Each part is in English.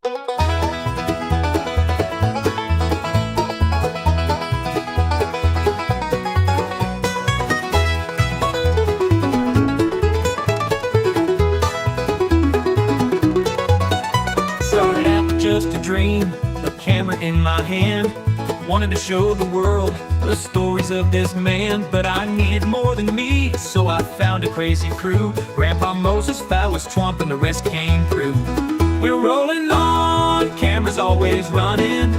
Started out with just a dream, a camera in my hand. Wanted to show the world the stories of this man, but I needed more than me, so I found a crazy crew. Grandpa Moses, Phallus Twump, and the rest came through. We're rolling on, cameras always running,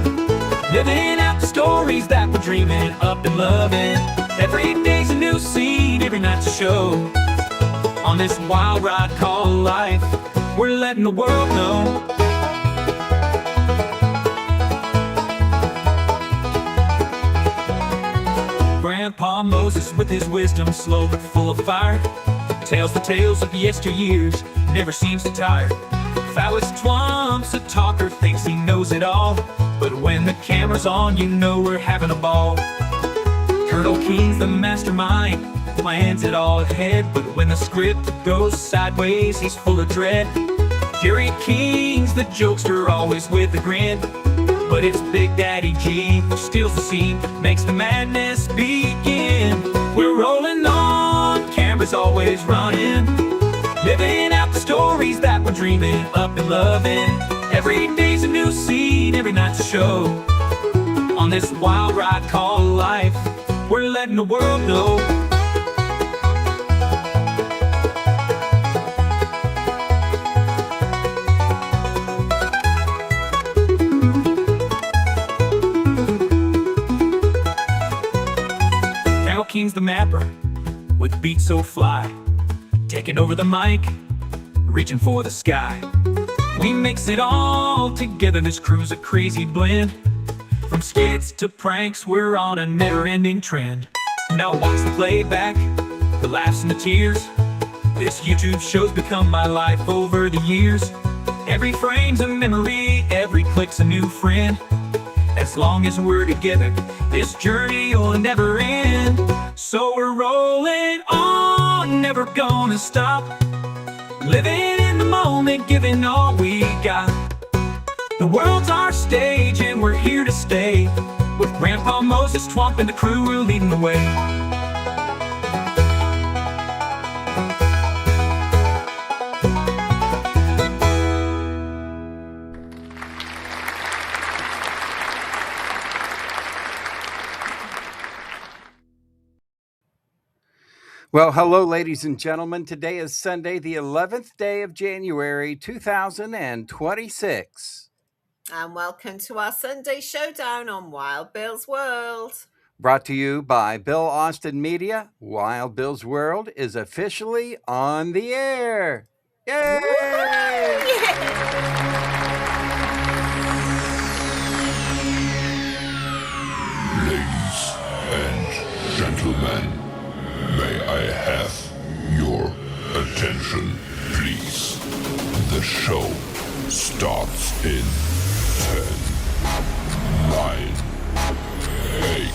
living out the stories that we're dreaming up and loving. Every day's a new scene, every night's a show. On this wild ride called life, we're letting the world know. Grandpa Moses with his wisdom, slow but full of fire, tells the tales of yesteryears, never seems to tire. Phallus Twomp's a talker, thinks he knows it all, but when the camera's on, you know we're having a ball. Colonel Keen's the mastermind, plans it all ahead, but when the script goes sideways, he's full of dread. Gary King's the jokester, always with a grin, but it's Big Daddy G who steals the scene, makes the madness begin. We're rolling on, cameras always running, living out the stories that we're dreaming up and loving. Every day's a new scene, every night's a show. On this wild ride called life, we're letting the world know. King's the mapper, with beats so fly, taking over the mic, reaching for the sky. We mix it all together, this crew's a crazy blend. From skits to pranks, we're on a never-ending trend. Now watch the playback, the laughs and the tears. This YouTube show's become my life over the years. Every frame's a memory, every click's a new friend. As long as we're together, this journey will never end. So we're rolling on, never gonna stop, living in the moment, giving all we got. The world's our stage and we're here to stay. With Grandpa Moses, Twump, and the crew, we're leading the way. Well, hello, ladies and gentlemen. Today is Sunday, the 11th day of January, 2026. And welcome to our Sunday Showdown on Wild Bill's World. Brought to you by Bill Austin Media. Wild Bill's World is officially on the air. Yay! Ladies and gentlemen, may I have your attention, please? The show starts in 10, 9, 8,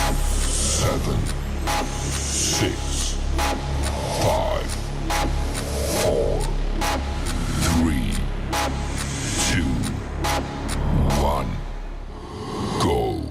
7, 6, 5, 4, 3, 2, 1, go.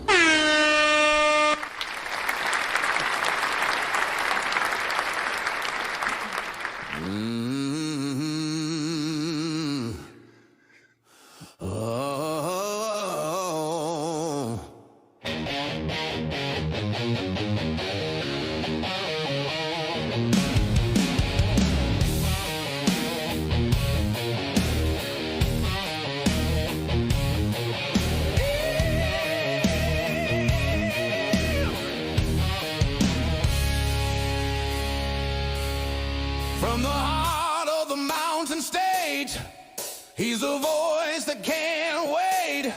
From the heart of the mountain stage, he's a voice that can't wait.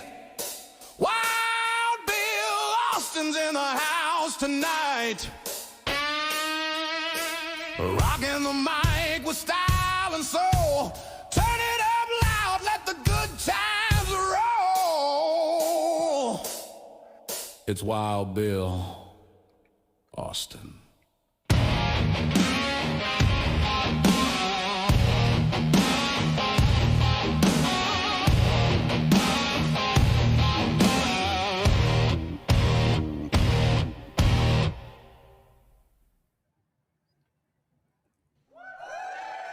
Wild Bill Austin's in the house tonight, rocking the mic with style and soul. Turn it up loud, let the good times roll. It's Wild Bill Austin.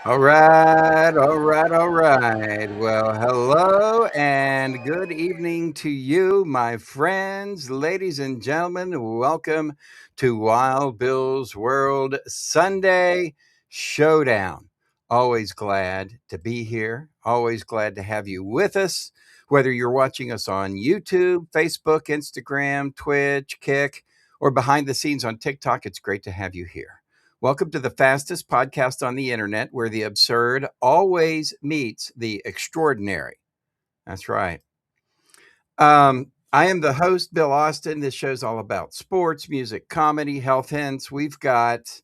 All right, all right, all right. Well, hello and good evening to you, my friends, ladies and gentlemen. Welcome to Wild Bill's World Sunday Showdown. Always glad to be here. Always glad to have you with us. Whether you're watching us on YouTube, Facebook, Instagram, Twitch, Kick, or behind the scenes on TikTok, it's great to have you here. Welcome to the fastest podcast on the internet where the absurd always meets the extraordinary. That's right. I am the host, Bill Austin. This show's all about sports, music, comedy, health hints. We've got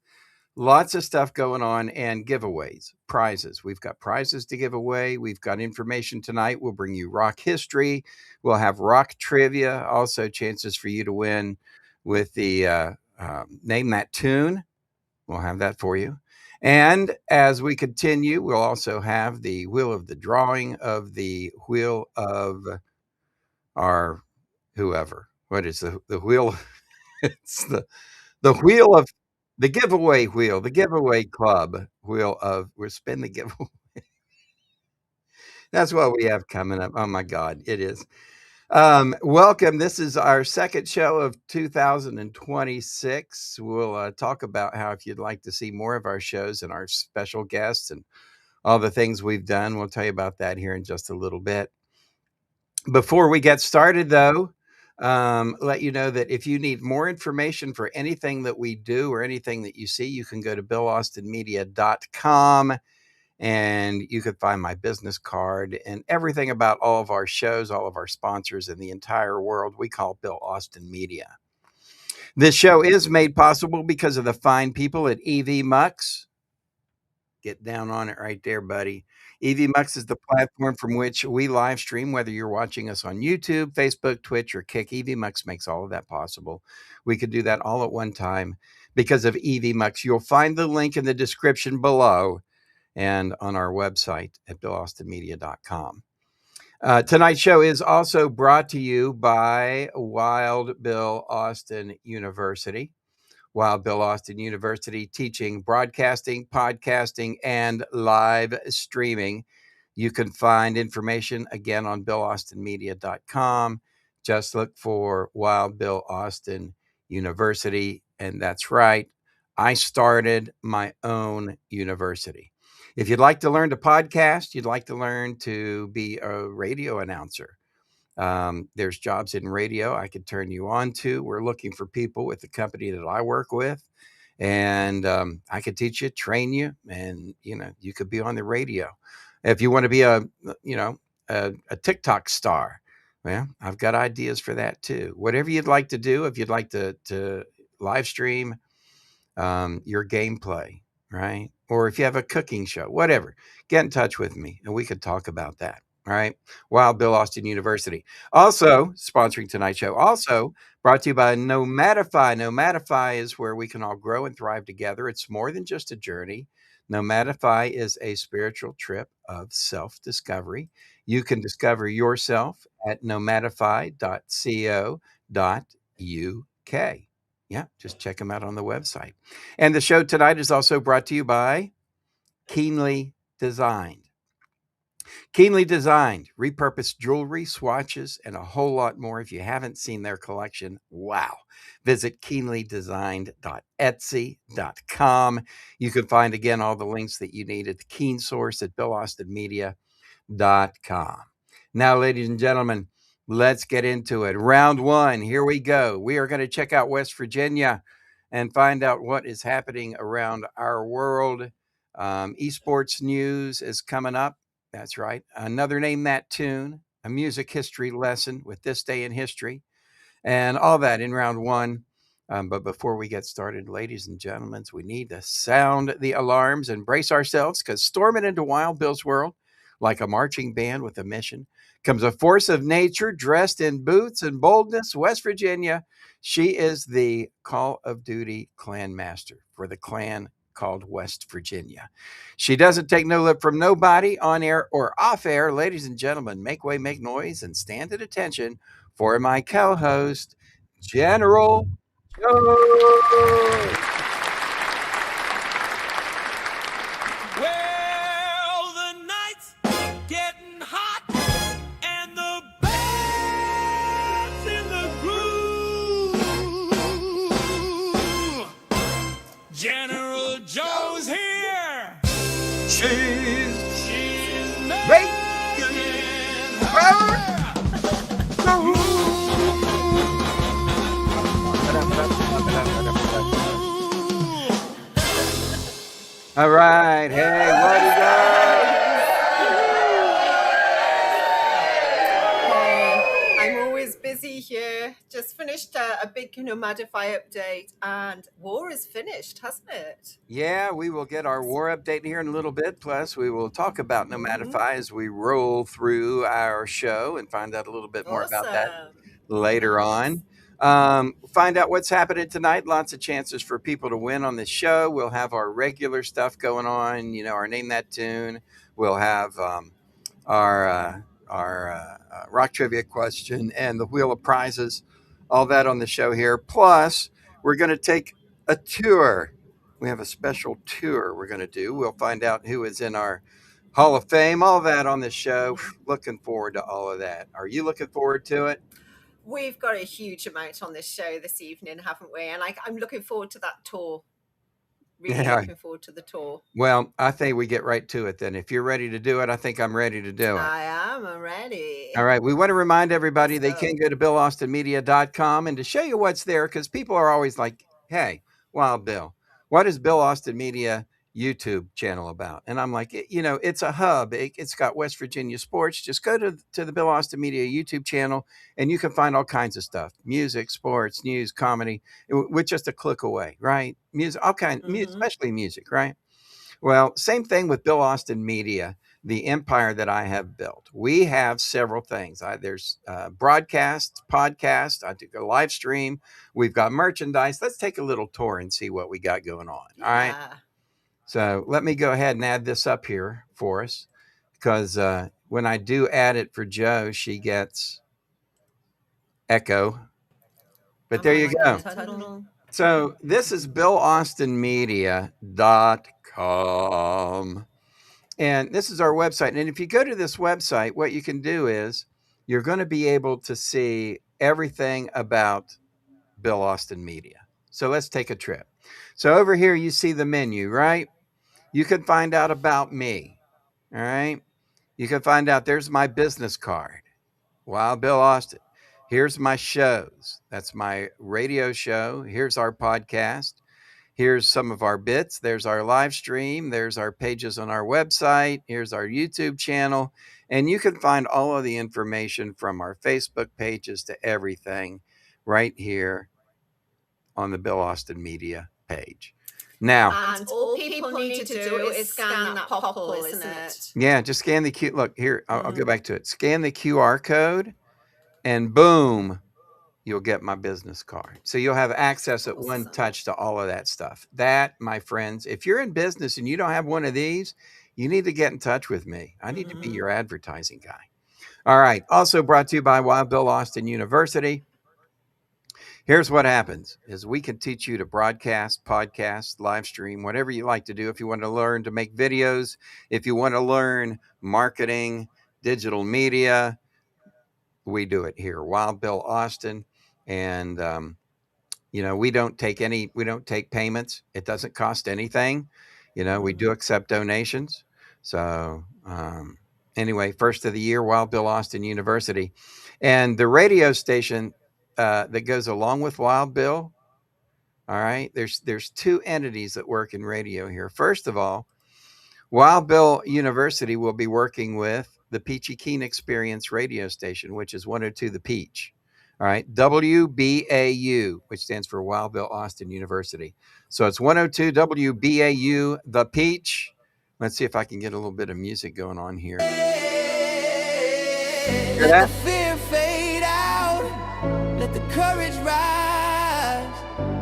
lots of stuff going on and giveaways, prizes. We've got prizes to give away. We've got information tonight. We'll bring you rock history. We'll have rock trivia, also chances for you to win with the Name That Tune. We'll have that for you. And as we continue, we'll also have the wheel of the drawing of the wheel of our whoever. What is the wheel? It's the wheel of the giveaway wheel, the giveaway club wheel of we'll spin the giveaway. That's what we have coming up. Oh my God, it is. Welcome. This is our second show of 2026. We'll talk about how if you'd like to see more of our shows and our special guests and all the things we've done, we'll tell you about that here in just a little bit. Before we get started, though, let you know that if you need more information for anything that we do or anything that you see, you can go to BillAustinMedia.com. And you could find my business card and everything about all of our shows, all of our sponsors in the entire world. We call Bill Austin Media. This show is made possible because of the fine people at EV Mux. Get down on it right there, buddy. EV Mux is the platform from which we live stream, whether you're watching us on YouTube, Facebook, Twitch, or Kick. EV Mux makes all of that possible. We could do that all at one time because of EV Mux. You'll find the link in the description below and on our website at BillAustinMedia.com. Tonight's show is also brought to you by Wild Bill Austin University. Wild Bill Austin University teaching broadcasting, podcasting, and live streaming. You can find information again on BillAustinMedia.com. Just look for Wild Bill Austin University. And that's right, I started my own university. If you'd like to learn to podcast, you'd like to learn to be a radio announcer, there's jobs in radio I could turn you on to. We're looking for people with the company that I work with. And I could teach you, train you, and, you could be on the radio. If you want to be a TikTok star, well, I've got ideas for that too. Whatever you'd like to do, if you'd like to live stream your gameplay, right? Or if you have a cooking show, whatever, get in touch with me and we could talk about that. All right. Wild Bill Austin University. Also sponsoring tonight's show. Also brought to you by Nomadify. Nomadify is where we can all grow and thrive together. It's more than just a journey. Nomadify is a spiritual trip of self-discovery. You can discover yourself at nomadify.co.uk. Yeah, just check them out on the website. And the show tonight is also brought to you by Keenly Designed. Keenly Designed, repurposed jewelry, swatches, and a whole lot more. If you haven't seen their collection, wow. Visit keenlyDesigned.etsy.com. You can find, again, all the links that you need at the Keen Source at BillAustinMedia.com. Now, ladies and gentlemen, let's get into it. Round one, here we go. We are going to check out West Virginia and find out what is happening around our world. Esports news is coming up. That's right. Another Name That Tune, a music history lesson with This Day in History, and all that in round one. But before we get started, ladies and gentlemen, we need to sound the alarms and brace ourselves, because storming into Wild Bill's world like a marching band with a mission comes a force of nature dressed in boots and boldness. West Virginia, she is the Call of Duty clan master for the clan called West Virginia. She doesn't take no lip from nobody, on air or off air. Ladies and gentlemen, make way, make noise, and stand at attention for my co-host, General Joe. Well, She's all right. Hey, what do you Hey, I'm always busy here. Just finished a big Nomadify update, and war is finished, hasn't it? Yeah, we will get our war update here in a little bit. Plus, we will talk about Nomadify as we roll through our show and find out a little bit more about that Awesome. later Nice. on. Find out what's happening tonight. Lots of chances for people to win on the show. We'll have our regular stuff going on. You know, our Name That Tune. We'll have our rock trivia question and the wheel of prizes. All that on the show here. Plus, we're going to take a tour. We have a special tour we're going to do. We'll find out who is in our Hall of Fame. All that on the show. Looking forward to all of that. Are you looking forward to it? We've got a huge amount on this show this evening, haven't we? And I'm looking forward to that tour. Really Yeah. looking forward to the tour. Well, I think we get right to it then. If you're ready to do it, I think I'm ready to do it. I am ready. All right. We want to remind everybody Let's they go. can go to BillAustinMedia.com and to show you what's there, because people are always like, hey, Wild Bill, what is Bill Austin Media YouTube channel about? And I'm like, you know, it's a hub. It's got West Virginia sports. Just go to the Bill Austin Media YouTube channel and you can find all kinds of stuff: music, sports, news, comedy, with just a click away, right? Music, all kinds, especially music, right? Well, same thing with Bill Austin Media, the empire that I have built. We have several things. There's broadcast, podcast. I do a live stream. We've got merchandise. Let's take a little tour and see what we got going on. All right. Yeah. So let me go ahead and add this up here for us, because when I do add it for Joe, she gets echo. But there you go. So this is BillAustinMedia.com. And this is our website. And if you go to this website, what you can do is you're going to be able to see everything about Bill Austin Media. So let's take a trip. So over here, you see the menu, right? You can find out about me. All right. You can find out, there's my business card. Wild Bill Austin. Here's my shows. That's my radio show. Here's our podcast. Here's some of our bits. There's our live stream. There's our pages on our website. Here's our YouTube channel. And you can find all of the information from our Facebook pages to everything right here on the Bill Austin Media page. Now, and all people need to do is scan that popple, isn't it? Yeah, just scan the Q. Look here, I'll go back to it. Scan the QR code, and boom, you'll get my business card. So you'll have access at one touch to all of that stuff. That, my friends, if you're in business and you don't have one of these, you need to get in touch with me. I need to be your advertising guy. All right. Also brought to you by Wild Bill Austin University. Here's what happens is we can teach you to broadcast, podcast, live stream, whatever you like to do. If you want to learn to make videos, if you want to learn marketing, digital media, we do it here. Wild Bill Austin. And, you know, we don't take payments. It doesn't cost anything. You know, we do accept donations. So anyway, first of the year, Wild Bill Austin University. And the radio station that goes along with Wild Bill. All right. There's two entities that work in radio here. First of all, Wild Bill University will be working with the Peachy Keen Experience radio station, which is 102 The Peach. All right. WBAU, which stands for Wild Bill Austin University. So it's 102 WBAU The Peach. Let's see if I can get a little bit of music going on here. Hear that? Let the courage rise.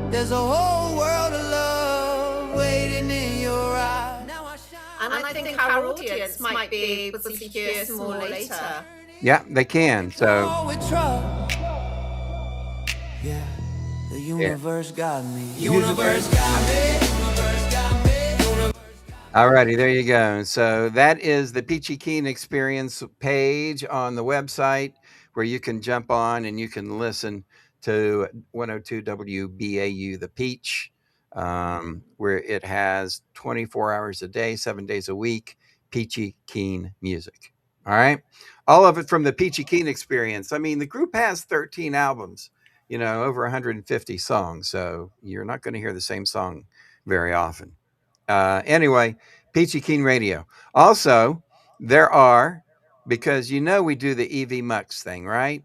There's a whole world of love waiting in your eyes. And I think our audience might be able to hear some more later. Yeah, they can. So yeah, the universe got me. Universe got me. all righty, there you go. So that is the Peachy Keen Experience page on the website, where you can jump on and you can listen to 102 WBAU The Peach. where it has 24 hours a day, 7 days a week, Peachy Keen music. All right. All of it from the Peachy Keen experience. I mean, the group has 13 albums, over 150 songs. So you're not going to hear the same song very often. Anyway, Peachy Keen Radio. Also, there are, because we do the EV Mux thing, right?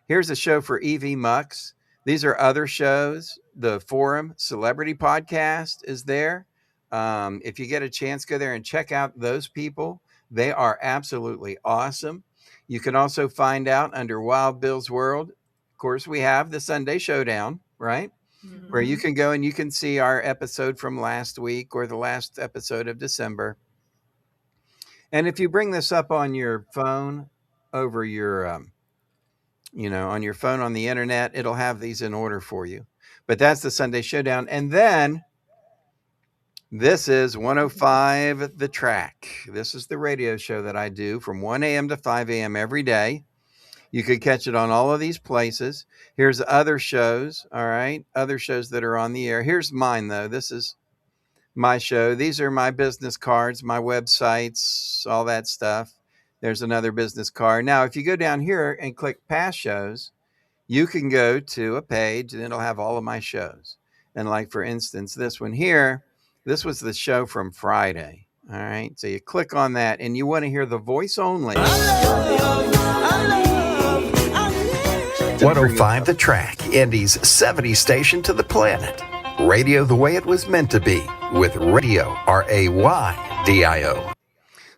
Here's a show for EV Mux. These are other shows. The Forum Celebrity Podcast is there. If you get a chance, go there and check out those people. They are absolutely awesome. You can also find out under Wild Bill's World. Of course, we have the Sunday Showdown, right? Where you can go and you can see our episode from last week or the last episode of December. And if you bring this up on your phone over your, on your phone on the internet, it'll have these in order for you. But that's the Sunday Showdown. And then this is 105 The Track. This is the radio show that I do from 1 a.m. to 5 a.m. every day. You could catch it on all of these places. Here's other shows, all right? Other shows that are on the air. Here's mine, though. This is my show. These are my business cards, my websites, all that stuff. There's another business card. Now, if you go down here and click past shows, you can go to a page and it'll have all of my shows. And like, for instance, this one here, this was the show from Friday. All right. So you click on that and you want to hear the voice only. 105 The Track, Indy's 70s station to the planet. Radio the way it was meant to be, with Radio RAYDIO.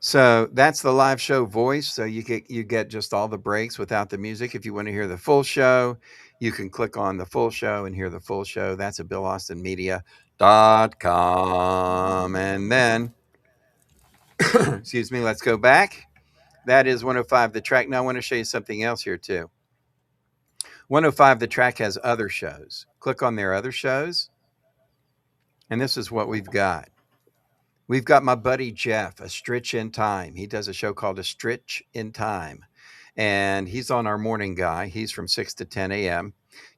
So that's the live show voice. So you get just all the breaks without the music. If you want to hear the full show, you can click on the full show and hear the full show. That's at BillAustinMedia.com. And then, excuse me, let's go back. That is 105 The Track. Now I want to show you something else here too. 105 The Track has other shows. Click on their other shows. And this is what we've got. We've got my buddy Jeff, A Stritch in Time. He does a show called A Stritch in Time. And he's on our morning guy. He's from 6 to 10 a.m.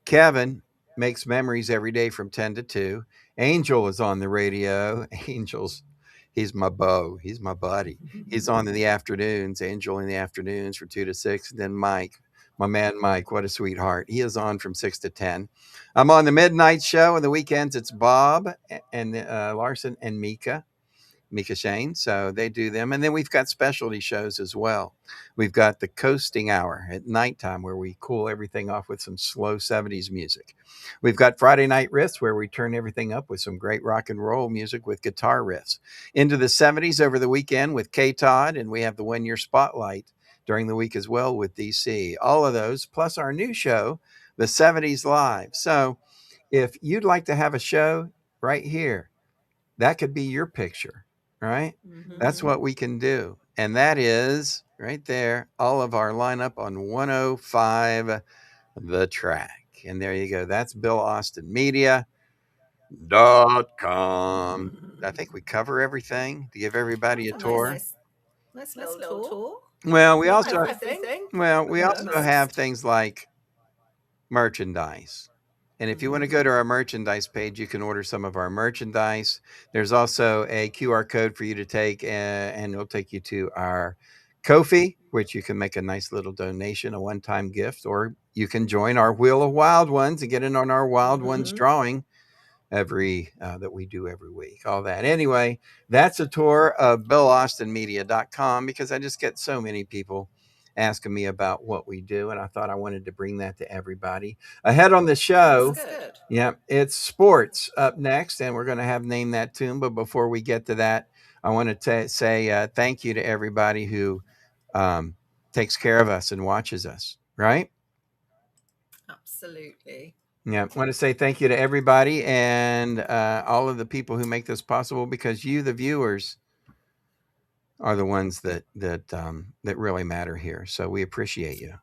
Kevin makes memories every day from 10 to 2. Angel is on the radio. Angel's, he's my beau. He's my buddy. He's on in the afternoons. Angel in the afternoons from 2 to 6. And then Mike. My man, Mike, what a sweetheart. He is on from 6 to 10. I'm on the midnight show. On the weekends, it's Bob and Larson and Mika Shane. So they do them. And then we've got specialty shows as well. We've got the Coasting Hour at nighttime where we cool everything off with some slow 70s music. We've got Friday Night Riffs where we turn everything up with some great rock and roll music with guitar riffs. Into the 70s over the weekend with K Todd. And we have the 1 Year Spotlight during the week as well with DC. All of those, plus our new show, the 70s Live. So if you'd like to have a show right here, that could be your picture, right? That's what we can do. And that is right there, all of our lineup on 105 The Track. And there you go. That's BillAustinMedia.com. I think we cover everything to give everybody a tour. Nice little tour. Well, we also Everything. have things like merchandise. And if you want to go to our merchandise page, you can order some of our merchandise. There's also a QR code for you to take, and it'll take you to our Ko-fi, which you can make a nice little donation, a one-time gift, or you can join our Wheel of Wild Ones and get in on our Wild Ones drawing that we do every week. All that. Anyway, that's a tour of BillAustinMedia.com because I just get so many people asking me about what we do, and I thought I wanted to bring that to everybody. Ahead on the show, it's sports up next, and we're going to have Name That Tune. But before we get to that, I want to say thank you to everybody who takes care of us and watches us, right? Absolutely. Yeah, I want to say thank you to everybody and all of the people who make this possible, because you, the viewers, are the ones that really matter here. So we appreciate you.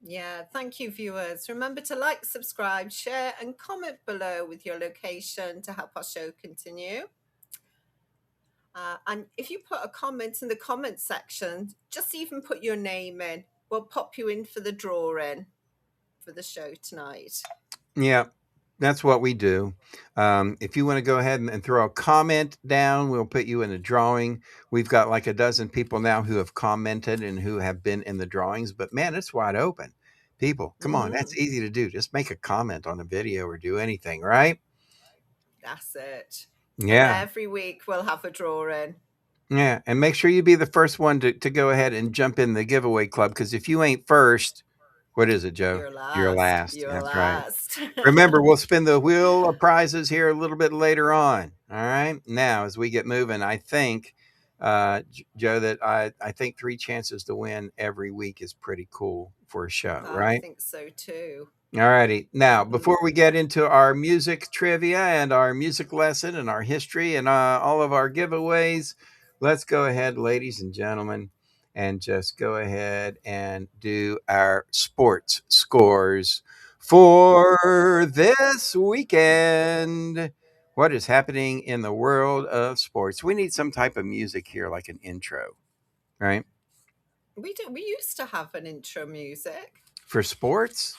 Yeah, thank you, viewers. Remember to like, subscribe, share, and comment below with your location to help our show continue. And if you put a comment in the comment section, just even put your name in. We'll pop you in for the drawing for the show tonight. Yeah. That's what we do. If you want to go ahead and throw a comment down, we'll put you in a drawing. We've got like a dozen people now who have commented and who have been in the drawings, but man, it's wide open. People, come on, that's easy to do. Just make a comment on a video or do anything, right? That's it. Yeah. And every week we'll have a drawing. Yeah. And make sure you be the first one to go ahead and jump in the giveaway club. Because if you ain't first, what is it, Joe? You're last. That's right. Remember, we'll spin the wheel of prizes here a little bit later on. All right. Now, as we get moving, I think, Joe, that I think 3 chances to win every week is pretty cool for a show, right? I think so too. All righty. Now, before we get into our music trivia and our music lesson and our history and all of our giveaways, let's go ahead, ladies and gentlemen, and just go ahead and do our sports scores for this weekend. What is happening in the world of sports? We need some type of music here, like an intro, right? We used to have an intro music. For sports?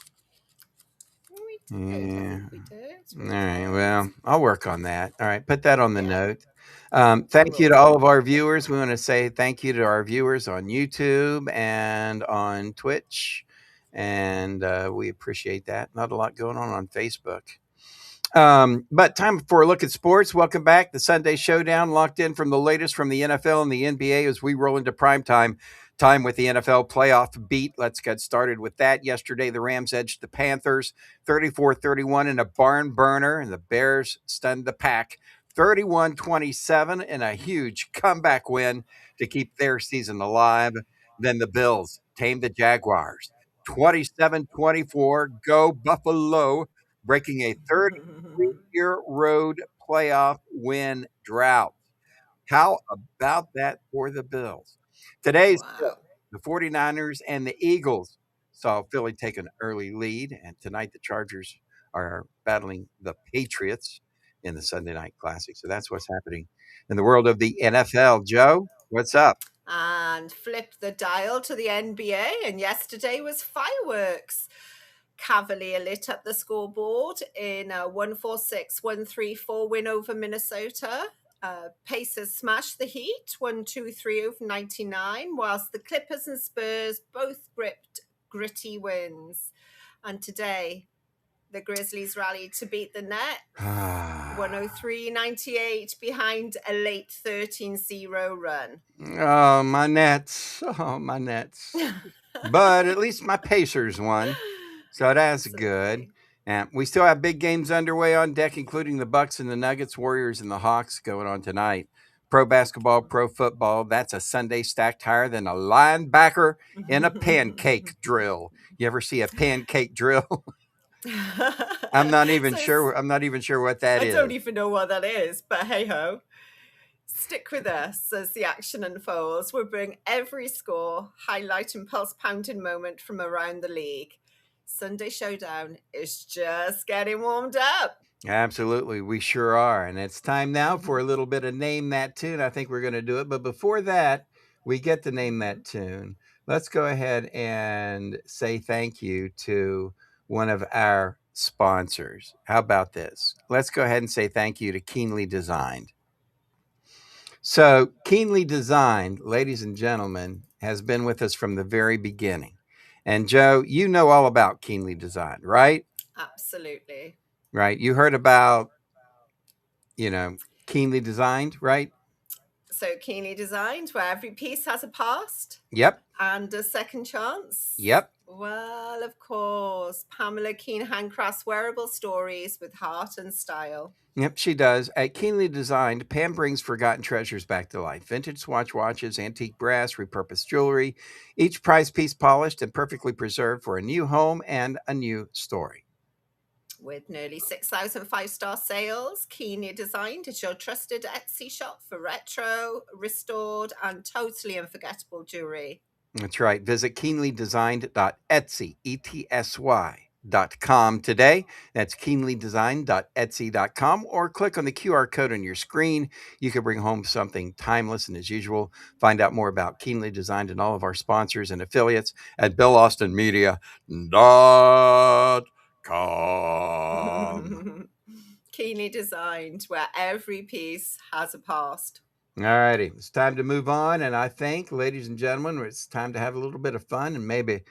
We did. All right. Well, I'll work on that. All right. Put that on the note. Thank you to all of our viewers. We want to say thank you to our viewers on YouTube and on Twitch. And we appreciate that. Not a lot going on Facebook. But time for a look at sports. Welcome back. The Sunday Showdown, locked in from the latest from the NFL and the NBA as we roll into prime time with the NFL playoff beat. Let's get started with that. Yesterday, the Rams edged the Panthers 34-31 in a barn burner, and the Bears stunned the Pack 31-27 in a huge comeback win to keep their season alive. Then the Bills tamed the Jaguars 27-24. Go Buffalo, breaking a 33-year road playoff win drought. How about that for the Bills? Today's show, the 49ers and the Eagles saw Philly take an early lead, and tonight the Chargers are battling the Patriots in the Sunday Night Classic. So that's what's happening in the world of the NFL. Joe, what's up? And flip the dial to the NBA, and yesterday was fireworks. Cavalier lit up the scoreboard in a 146-134 win over Minnesota. Pacers smashed the Heat 1-2-3 over 99, whilst the Clippers and Spurs both gripped gritty wins. And today, the Grizzlies rallied to beat the Nets 103-98 behind a late 13-0 run. Oh, my Nets. But at least my Pacers won. So that's good. And we still have big games underway on deck, including the Bucks and the Nuggets, Warriors and the Hawks going on tonight. Pro basketball, pro football, that's a Sunday stacked higher than a linebacker in a pancake drill. You ever see a pancake drill? I'm not even sure what that is. I don't even know what that is, but hey ho. Stick with us as the action unfolds. We'll bring every score, highlight and pulse pounding moment from around the league. Sunday Showdown is just getting warmed up. Absolutely, we sure are. And it's time now for a little bit of Name That Tune. I think we're going to do it. But before that, we get to Name That Tune. Let's go ahead and say thank you to one of our sponsors. How about this? Let's go ahead and say thank you to Keenly Designed. So Keenly Designed, ladies and gentlemen, has been with us from the very beginning. And Joe, you know all about Keenly Designed, right? Absolutely. Right. You heard about, Keenly Designed, right? So Keenly Designed, where every piece has a past. Yep. And a second chance. Yep. Well, of course, Pamela Keen handcrafts wearable stories with heart and style. Yep, she does. At Keenly Designed, Pam brings forgotten treasures back to life. Vintage Swatch watches, antique brass, repurposed jewelry, each prize piece polished and perfectly preserved for a new home and a new story. With nearly 6,000 five-star sales, Keenly Designed is your trusted Etsy shop for retro, restored, and totally unforgettable jewelry. That's right. Visit keenlydesign.etsy.com today. That's keenlydesign.etsy.com, or click on the QR code on your screen. You can bring home something timeless. And as usual, find out more about Keenly Designed and all of our sponsors and affiliates at BillAustinMedia.com. Keenydigital.com. Keenly designed, where every piece has a past. All righty. It's time to move on. And I think, ladies and gentlemen, it's time to have a little bit of fun and maybe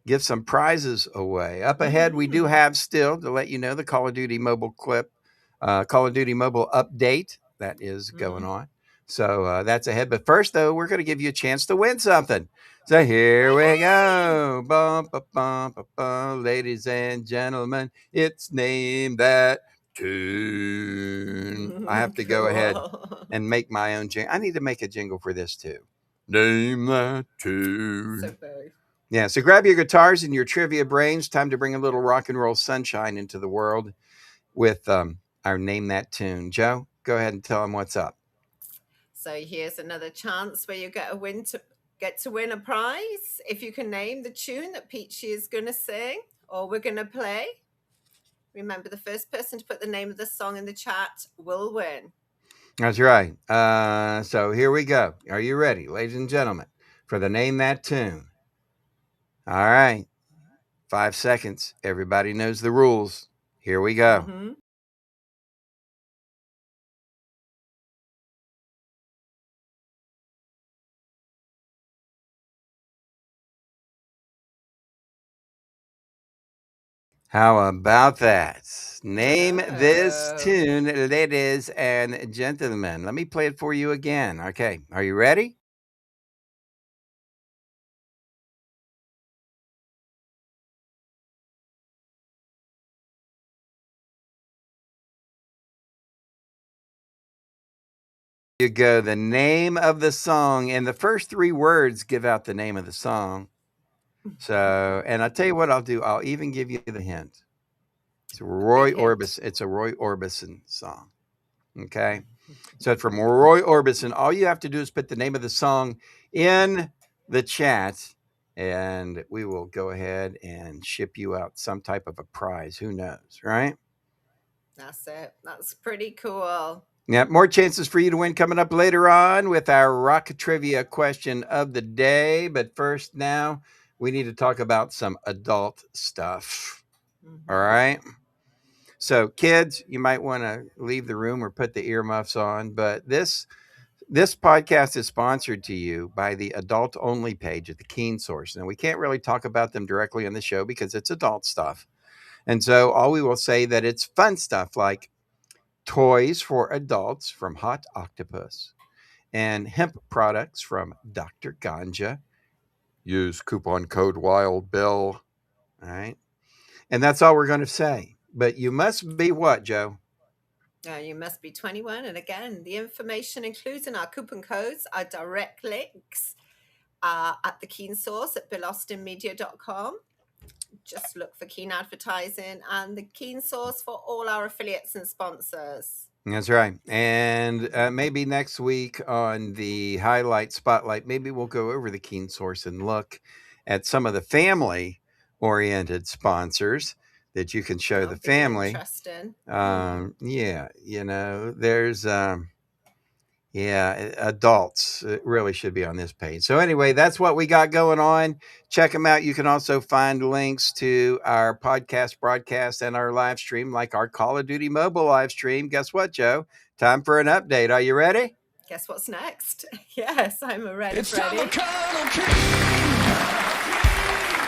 give some prizes away. Up ahead, we do have still, to let you know, the Call of Duty mobile Call of Duty mobile update that is going on. So that's ahead. But first, though, we're going to give you a chance to win something. So here we go. Bum, ba, bum, ba, bum. Ladies and gentlemen, it's Name That Tune. I have to go ahead and make my own jingle. I need to make a jingle for this too. Name That Tune. So both. Yeah, so grab your guitars and your trivia brains. Time to bring a little rock and roll sunshine into the world with our Name That Tune. Joe, go ahead and tell them what's up. So here's another chance where you get to win a prize if you can name the tune that Peachy is going to sing or we're going to play. Remember, the first person to put the name of the song in the chat will win. That's right. So here we go. Are you ready, ladies and gentlemen, for the Name That Tune? All right. 5 seconds. Everybody knows the rules. Here we go. Mm-hmm. How about that? Name this tune, ladies and gentlemen. Let me play it for you again. Okay. Are you ready? You go. The name of the song, and the first 3 words give out the name of the song. So, and I'll tell you what I'll do. I'll even give you the hint. It's a Roy Orbison. It's a Roy Orbison song. Okay. So from Roy Orbison, all you have to do is put the name of the song in the chat, and we will go ahead and ship you out some type of a prize. Who knows, right? That's it. That's pretty cool. Yeah, more chances for you to win coming up later on with our rock trivia question of the day. But first, now we need to talk about some adult stuff. All right. So, kids, you might want to leave the room or put the earmuffs on. But this podcast is sponsored to you by the adult only page at the Keen Source. Now, we can't really talk about them directly on the show because it's adult stuff. And so all we will say that it's fun stuff like toys for adults from Hot Octopus and hemp products from Dr. Ganja. Use coupon code WILDBILL. All right. And that's all we're going to say. But you must be what, Joe? You must be 21. And again, the information includes in our coupon codes are direct links at the Keen Source at BillAustinMedia.com. Just look for Keen Advertising and the Keen Source for all our affiliates and sponsors. That's right. And maybe next week on the highlight spotlight, maybe we'll go over the Keen Source and look at some of the family-oriented sponsors that you can show the family. Interesting. Yeah, you know, there's adults really should be on this page. So anyway, that's what we got going on. Check them out. You can also find links to our podcast broadcast and our live stream, like our Call of Duty mobile live stream. Guess what, Joe? Time for an update. Are you ready? Guess what's next? Yes, I'm ready. It's time for Colonel King.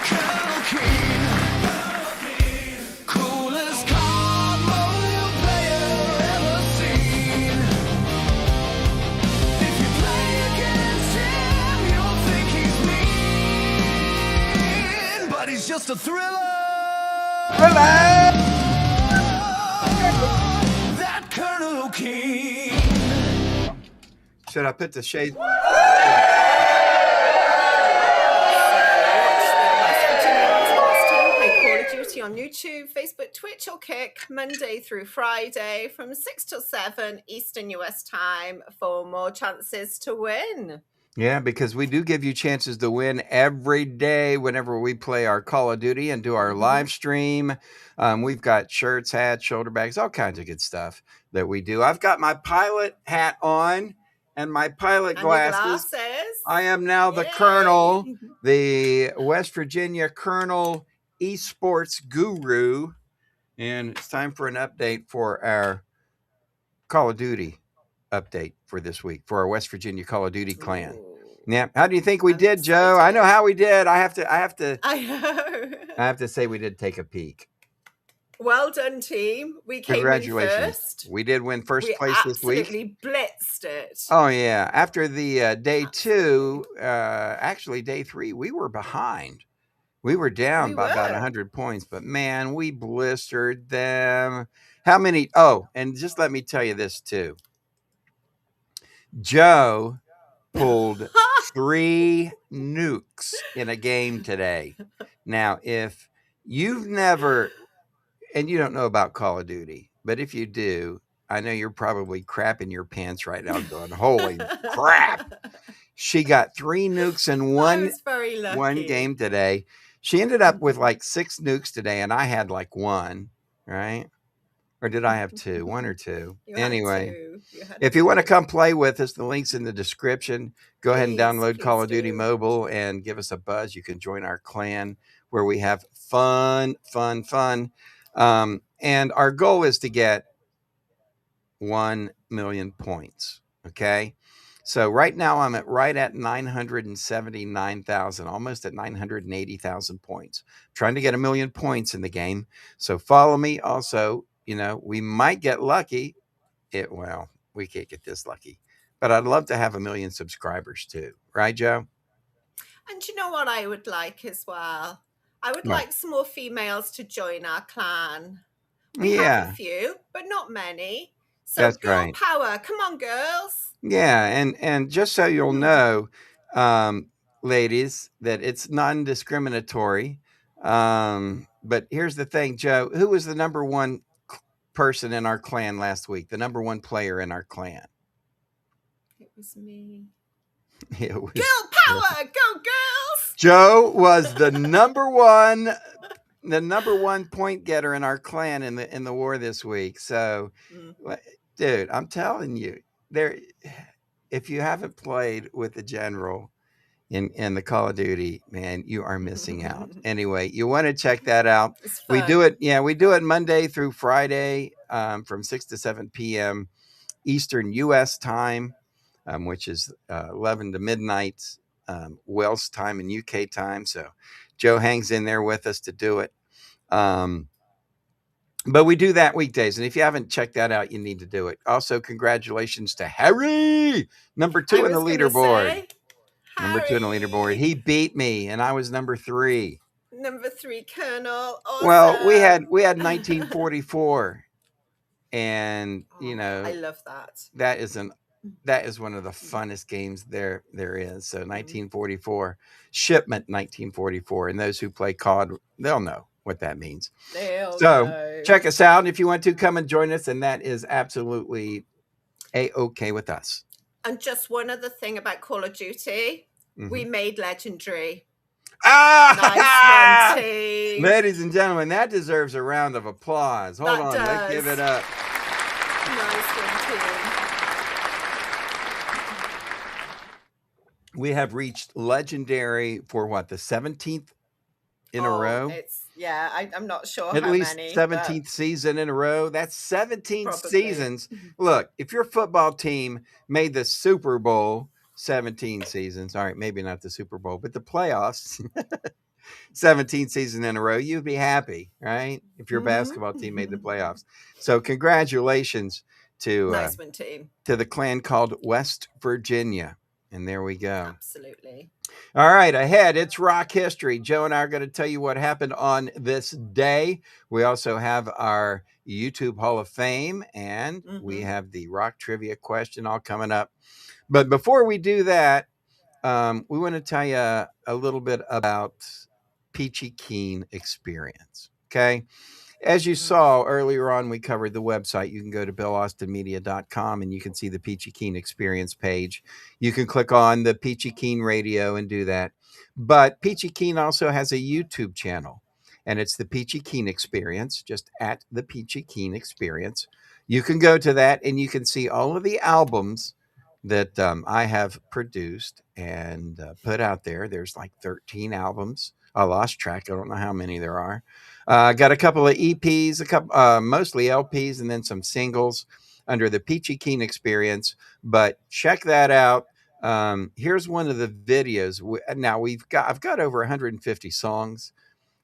Colonel King. Coolest cardboard player ever seen. If you play against him, you'll think he's mean. But he's just a thriller. That Colonel King. Should I put the shades? On YouTube, Facebook, Twitch, or Kick, Monday through Friday from 6 till 7 Eastern US time for more chances to win. Yeah, because we do give you chances to win every day whenever we play our Call of Duty and do our live stream. We've got shirts, hats, shoulder bags, all kinds of good stuff that we do. I've got my pilot hat on and my pilot glasses. I am now the Colonel, the West Virginia Colonel esports guru. And it's time for an update for our Call of Duty update for this week for our West Virginia Call of Duty clan. Ooh, Yeah, how do you think we I'm did, Joe? I know excited. how we did. I have to I know. say we did take a peek. Well done, team. We came in Congratulations. first. We did win first We place this week. absolutely blitzed it. Oh yeah. After the day 2, actually day 3, we were behind. We were down We by about were. 100 points, but man, we blistered them. How many? Oh, and just let me tell you this too. Joe pulled 3 nukes in a game today. Now, if you've never, and you don't know about Call of Duty, but if you do, I know you're probably crapping your pants right now going, holy crap. She got 3 nukes in I one was very lucky. one game today. She ended up with like 6 nukes today, and I had like 1, right? Or did I have 2? 1 or 2? You had Anyway, two. You had if you want to two. come play with us, the link's in the description. Go ahead and Please, download Call please of Duty do. Mobile and give us a buzz. You can join our clan where we have fun. And our goal is to get 1 million points. Okay. So right now I'm right at 979,000, almost at 980,000 points. Trying to get 1 million points in the game. So follow me. Also, we might get lucky. Well, we can't get this lucky, but I'd love to have 1 million subscribers too. Right, Joe? And you know what I would like as well? I would What? like some more females to join our clan. We have a Yeah, few, but not many. So that's girl right. power. Come on, girls. Yeah, and just so you'll know, ladies, that it's non-discriminatory. But here's the thing, Joe. Who was the number 1 person in our clan last week? The number 1 player in our clan? It was me. It was Girl power. Go, girls. Joe was the number 1 point getter in our clan in the war this week. So, dude, I'm telling you, if you haven't played with the general in the Call of Duty, man, you are missing out. Anyway, you want to check that out. It's We fun. do it. Yeah, we do it Monday through Friday from 6 to 7 p.m. Eastern U.S. time, which is 11 to midnight Wales time and UK time. So Joe hangs in there with us to do it. But we do that weekdays. And if you haven't checked that out, you need to do it. Also, congratulations to Harry, number 2 in the leaderboard. Number 2 in the leaderboard. He beat me, and I was number 3. Number 3, Colonel. Awesome. Well, we had 1944, and I love that. that is one of the funnest games there is. So 1944, shipment 1944, and those who play COD, they'll know what that means. So check us out. If you want to, come and join us, and that is absolutely A-okay with us. And just one other thing about Call of Duty, we made legendary. Ah! Nice one, team. Ladies and gentlemen, that deserves a round of applause. Hold on, let's give it up. Nice one, team. We have reached legendary for what, the 17th in a row? I'm not sure At how least many. 17th season in a row. That's 17 Probably. seasons. Look, if your football team made the Super Bowl 17 seasons, all right, maybe not the Super Bowl, but the playoffs, 17 seasons in a row, you'd be happy, right? If your basketball team made the playoffs. So congratulations to Nice one, team. to the clan called West Virginia. And there we go. Absolutely. All right, ahead, it's Rock History. Joe and I are going to tell you what happened on this day. We also have our YouTube Hall of Fame, and we have the Rock Trivia question all coming up. But before we do that, we want to tell you a little bit about Peachy Keen Experience, okay? As you saw earlier on, we covered the website. You can go to BillAustinMedia.com and you can see the Peachy Keen Experience page. You can click on the Peachy Keen Radio and do that. But Peachy Keen also has a YouTube channel, and it's the Peachy Keen Experience, just at the Peachy Keen Experience. You can go to that and you can see all of the albums that I have produced and put out there. There's like 13 albums I lost track. I don't know how many there are. Got a couple of EPs, mostly LPs, and then some singles under the Peachy Keen Experience. But check that out. Here's one of the videos. Now I've got over 150 songs,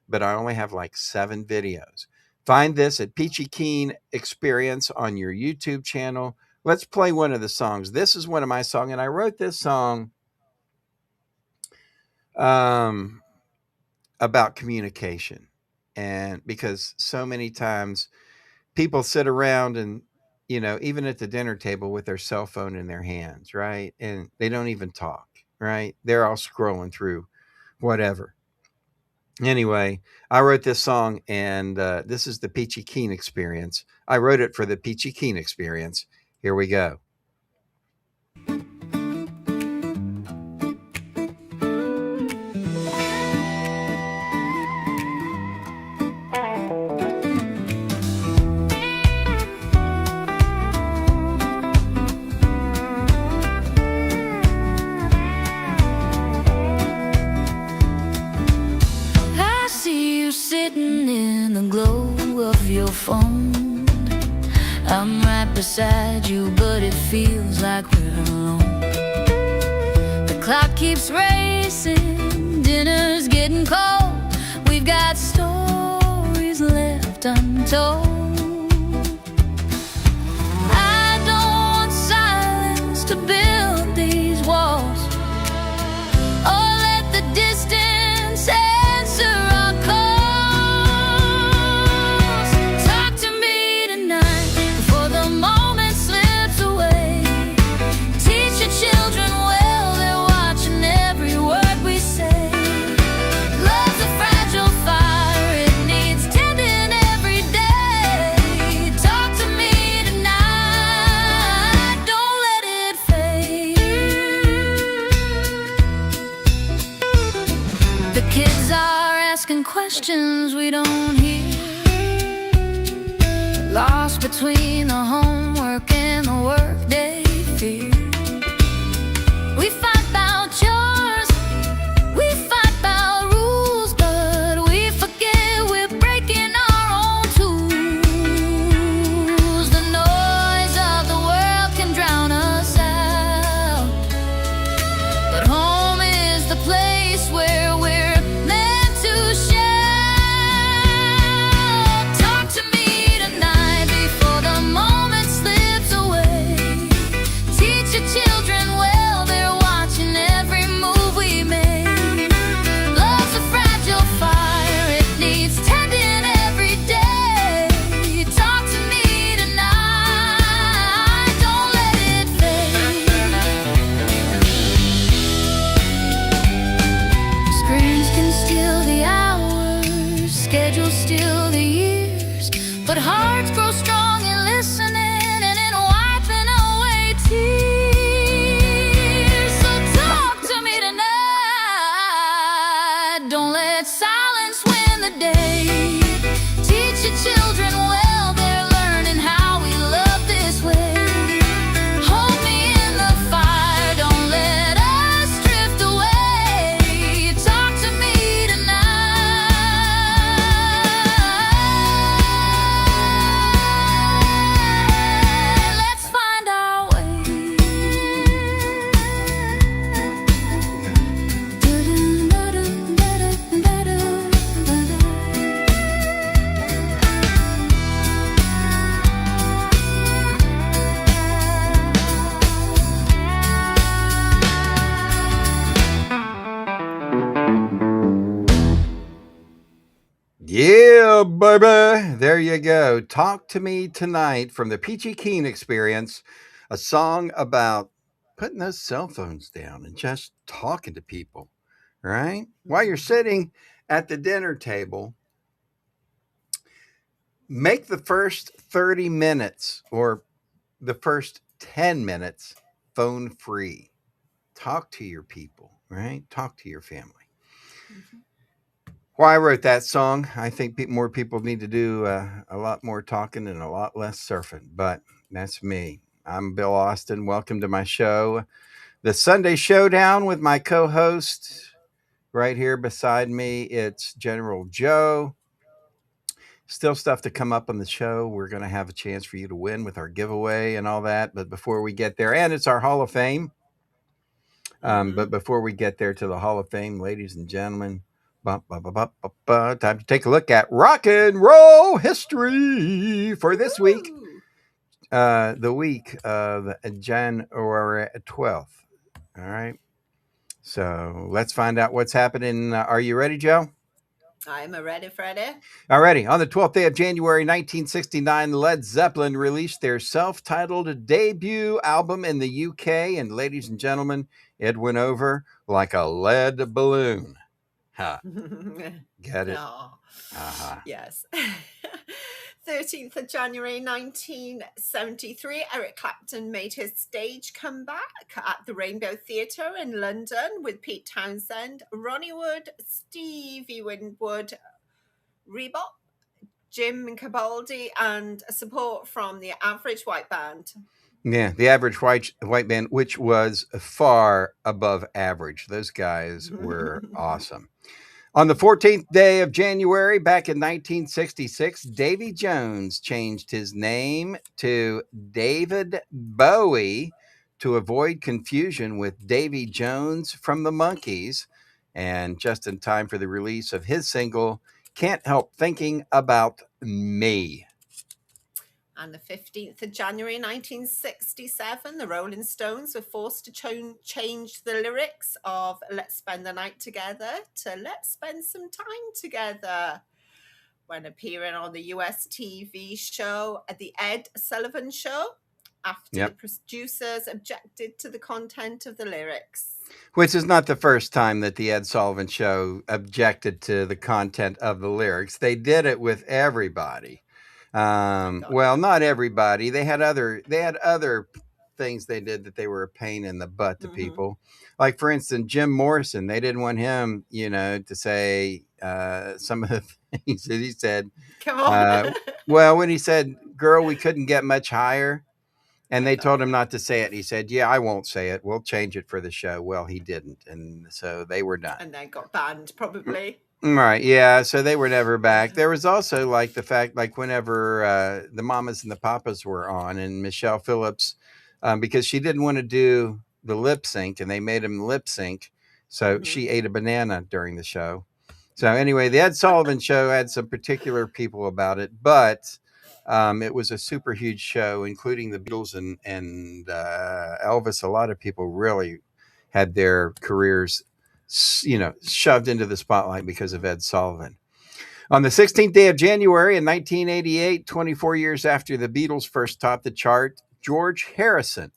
but I only have like 7 videos. Find this at Peachy Keen Experience on your YouTube channel. Let's play one of the songs. This is one of my songs, and I wrote this song about communication. And because so many times people sit around and, even at the dinner table with their cell phone in their hands, right? And they don't even talk, right? They're all scrolling through whatever. Anyway, I wrote this song, and this is the Peachy Keen Experience. I wrote it for the Peachy Keen Experience. Here we go. I see you sitting in the glow of your phone. I'm right beside you, but it feels like we're alone. The clock keeps racing, dinner's getting cold. We've got stories left untold. I don't want silence to build these walls, or let the distance answer our calls. Talk to me tonight before the moment slips away. Teach your children well, they're watching every word we say. Love's a fragile fire, it needs tending every day. Talk to me tonight, don't let it fade. The kids are asking questions we don't hear, lost between the homework and the workday fear. We fight about chores, we fight about rules, but we forget we're breaking our own tools. The noise of the world can drown us out, but home is the place where we're meant to shine. Talk to me tonight before the moment slips away. Teach your children well, they're watching every move we make. Love's a fragile fire, it needs tending every day. Talk to me tonight, don't let it fade. Screens can steal the hours, schedules steal the years, but hearts grow strong in listening and in wiping away tears. So talk to me tonight, don't let silence win the day. Teach your children well, they're learning how we love this way. Hold me in the fire, don't let us drift away. Talk to me tonight, let's find our way. Yeah, baby. There you go. Talk to Me Tonight from the Peachy Keen Experience, a song about putting those cell phones down and just talking to people, right? While you're sitting at the dinner table, make the first 30 minutes or the first 10 minutes phone free. Talk to your people, right? Talk to your family. Why I wrote that song, I think more people need to do a lot more talking and a lot less surfing, but that's me. I'm Bill Austin. Welcome to my show, The Sunday Showdown, with my co-host, Right here beside me, it's General Joe. Still stuff to come up on the show. We're going to have a chance for you to win with our giveaway and all that. But before we get there, and it's our Hall of Fame. But before we get there to the Hall of Fame, ladies and gentlemen, time to take a look at rock and roll history for this week, Woo! the week of January 12th. All right. So let's find out what's happening. Are you ready, Joe? I'm ready, Freddie. Alrighty. On the 12th day of January 1969, Led Zeppelin released their self-titled debut album in the UK. And ladies and gentlemen, it went over like a lead balloon. Huh. Get it? Oh, Uh-huh. yes. 13th of January 1973, Eric Clapton made his stage comeback at the Rainbow Theatre in London with Pete Townsend, Ronnie Wood, Stevie Winwood, Rebop, Jim Capaldi, and support from the Average White Band. Yeah, the Average White Band, which was far above average. Those guys were awesome. On the 14th day of January, back in 1966, Davy Jones changed his name to David Bowie to avoid confusion with Davy Jones from the Monkees, and just in time for the release of his single, Can't Help Thinking About Me. On the 15th of January 1967, the Rolling Stones were forced to change the lyrics of Let's Spend the Night Together to Let's Spend Some Time Together when appearing on the US TV show The Ed Sullivan Show after the producers objected to the content of the lyrics. Which is not the first time that the Ed Sullivan Show objected to the content of the lyrics. They did it with everybody. Well, not everybody. They had other things they did that they were a pain in the butt to people. Like, for instance, Jim Morrison. They didn't want him, to say some of the things that he said. Come on. Well, when he said, "Girl, we couldn't get much higher," and they told him not to say it, he said, "Yeah, I won't say it. We'll change it for the show." Well, he didn't, and so they were done. And then got banned, probably. Right. Yeah. So they were never back. There was also like the fact, like whenever the Mamas and the Papas were on, and Michelle Phillips, because she didn't want to do the lip sync, and they made him lip sync, so she ate a banana during the show. So anyway, the Ed Sullivan Show had some particular people about it, but it was a super huge show, including the Beatles and Elvis. A lot of people really had their careers shoved into the spotlight because of Ed Sullivan. On the 16th day of January in 1988, 24 years after the Beatles first topped the chart, George Harrison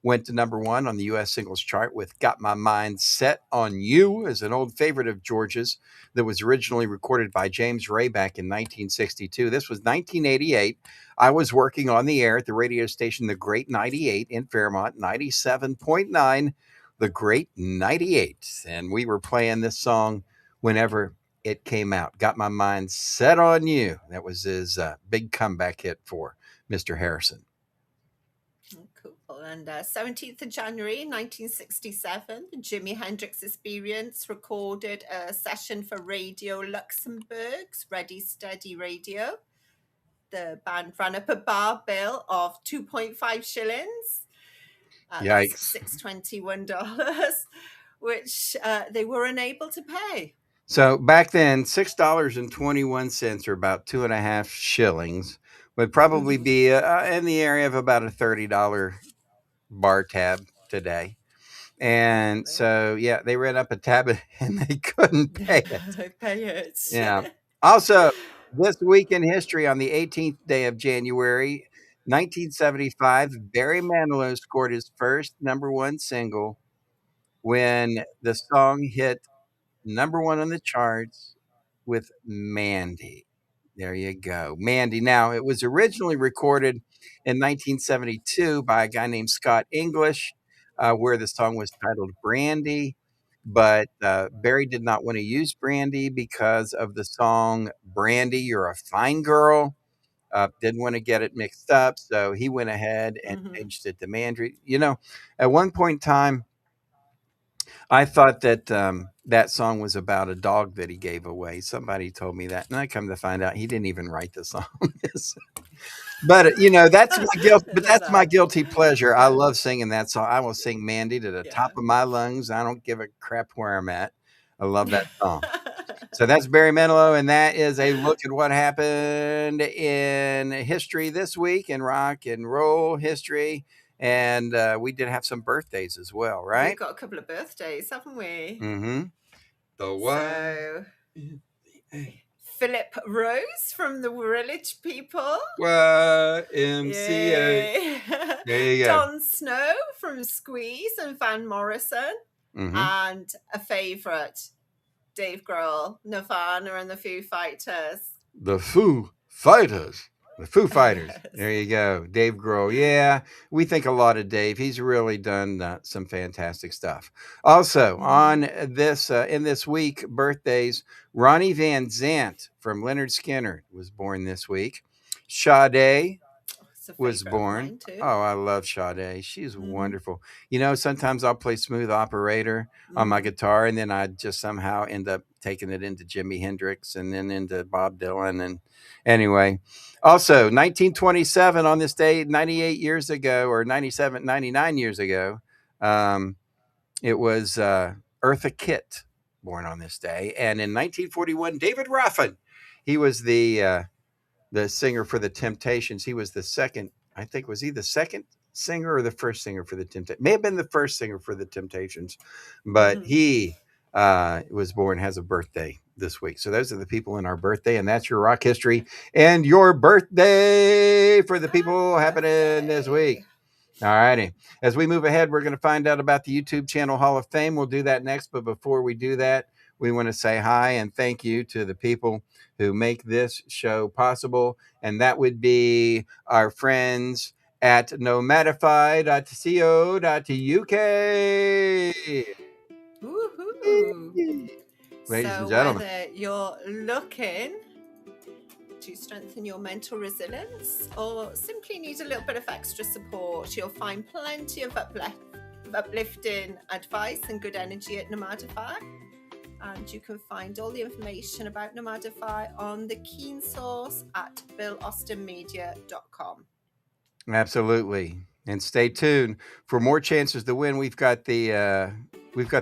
went to number one on the U.S. singles chart with Got My Mind Set on You, as an old favorite of George's that was originally recorded by James Ray back in 1962. This was 1988. I was working on the air at the radio station The Great 98 in Fairmont, 97.9. The Great 98. And we were playing this song whenever it came out. Got My Mind Set on You. That was his big comeback hit for Mr. Harrison. Cool. And 17th of January 1967, Jimi Hendrix Experience recorded a session for Radio Luxembourg's Ready Steady Radio. The band ran up a bar bill of 2.5 shillings. Yikes. $621, which they were unable to pay. So back then, $6.21, or about 2.5 shillings, would probably be in the area of about a $30 bar tab today. And so, yeah, they ran up a tab and they couldn't pay it. Yeah. Also, this week in history, on the 18th day of January, 1975, Barry Manilow scored his first number one single when the song hit number one on the charts with Mandy. There you go. Mandy. Now, it was originally recorded in 1972 by a guy named Scott English, where the song was titled Brandy. But Barry did not want to use Brandy because of the song Brandy, You're a Fine Girl. Didn't want to get it mixed up, so he went ahead and changed it to Mandy. At one point in time, I thought that that song was about a dog that he gave away. Somebody told me that, and I come to find out he didn't even write the song. But that's my guilt. But Love that's my that. guilty pleasure. I Yeah. love singing that song. I will sing Mandy to the top Yeah. of my lungs. I don't give a crap where I'm at. I love that song. So that's Barry Manilow, and that is a look at what happened in history this week in rock and roll history. And we did have some birthdays as well, We've right? got a couple of birthdays, haven't we? Mm-hmm. The what? So, Philip Rose from the Village People. YMCA. Yay. There you go. Don Snow from Squeeze and Van Morrison. Mm-hmm. And a favourite, Dave Grohl, Nirvana and the Foo Fighters. The Foo Fighters. The Foo Fighters. Yes. There you go. Dave Grohl. Yeah, we think a lot of Dave. He's really done some fantastic stuff. Also, on this in this week, birthdays, Ronnie Van Zant from Leonard Skinner was born this week. Sade It's a was favourite of born. mine too. Oh, I love Sade. She's wonderful. Sometimes I'll play Smooth Operator on my guitar, and then I just somehow end up taking it into Jimi Hendrix and then into Bob Dylan. And anyway, also 1927 on this day, 98 years ago, or 99 years ago, it was Eartha Kitt born on this day. And in 1941, David Ruffin, he was the singer for the Temptations. He was the second, I think, was he the second singer or the first singer for the Temptations? May have been the first singer for the Temptations, but he was born, has a birthday this week. So those are the people in our birthday, and that's your rock history and your birthday for the people happening this week. All righty. As we move ahead, we're going to find out about the YouTube channel Hall of Fame. We'll do that next. But before we do that, we want to say hi and thank you to the people who make this show possible. And that would be our friends at nomadify.co.uk. Woohoo! Ladies So and gentlemen. whether you're looking to strengthen your mental resilience or simply need a little bit of extra support, you'll find plenty of uplifting advice and good energy at Nomadify. And you can find all the information about Nomadify on the Keen Source at BillAustinMedia.com. Absolutely. And stay tuned for more chances to win. We've got the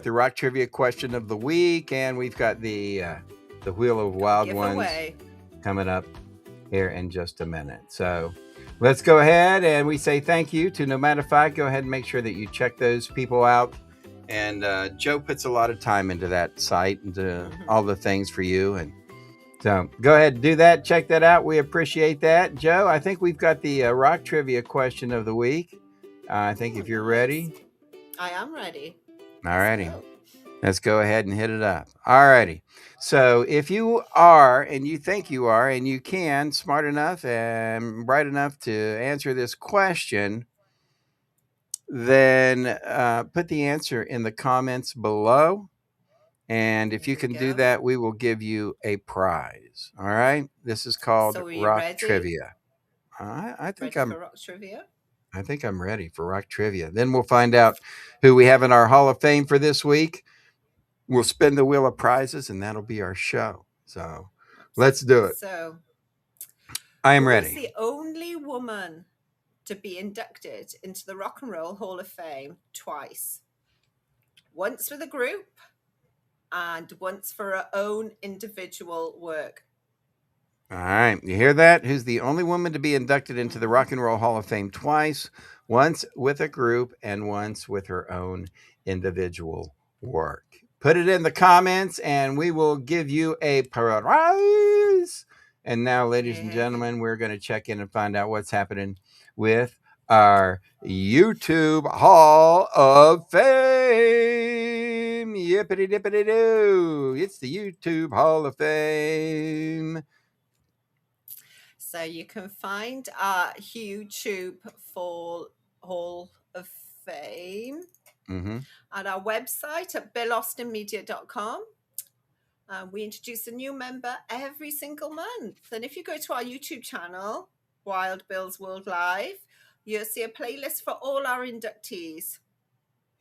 rock trivia question of the week, and we've got the Wheel of Wild Ones coming up here in just a minute. So let's go ahead and we say thank you to Nomadify. Go ahead and make sure that you check those people out. And Joe puts a lot of time into that site and all the things for you. And so go ahead and do that. Check that out. We appreciate that. Joe, I think we've got the rock trivia question of the week. I think if you're ready. I am ready. All righty. Let's go ahead and hit it up. All righty. So if you are, and you think you are, and you can, smart enough and bright enough to answer this question, then put the answer in the comments below. And if you can do that, we will give you a prize. All right. This is called Rock Trivia. I think I'm ready for Rock Trivia. I think I'm ready for Rock Trivia. Then we'll find out who we have in our Hall of Fame for this week. We'll spin the wheel of prizes, and that'll be our show. So let's do it. So I am ready. The only woman to be inducted into the Rock and Roll Hall of Fame twice. Once for the group and once for her own individual work. All right. You hear that? Who's the only woman to be inducted into the Rock and Roll Hall of Fame twice, once with a group and once with her own individual work? Put it in the comments and we will give you a prize. And now, ladies and gentlemen, we're going to check in and find out what's happening with our YouTube Hall of Fame. Yippity dippity doo. It's the YouTube Hall of Fame. So you can find our YouTube Hall of Fame at our website at BillAustinMedia.com. We introduce a new member every single month. And if you go to our YouTube channel, Wild Bill's World Live, you'll see a playlist for all our inductees.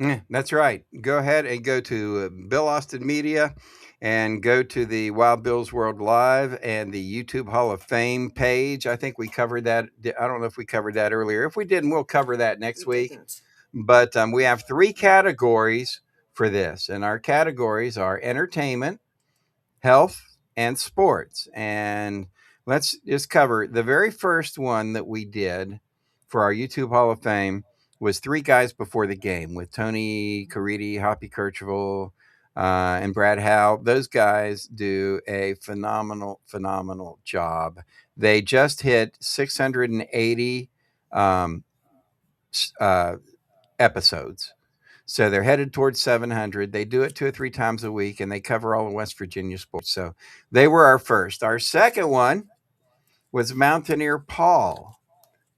Yeah, that's right. Go ahead and go to Bill Austin Media and go to the Wild Bill's World Live and the YouTube Hall of Fame page. I think we covered that. I don't know if we covered that earlier. If we didn't, we'll cover that next We week. didn't. But we have 3 categories for this, and our categories are entertainment, health, and sports. And let's just cover the very first one that we did for our YouTube Hall of Fame was 3 Guys Before the Game with Tony Caridi, Hoppy Kercheval, and Brad Howe. Those guys do a phenomenal job. They just hit 680 episodes. So they're headed towards 700. They do it 2 or 3 times a week, and they cover all of West Virginia sports. So they were our first. Our second one was Mountaineer Paul.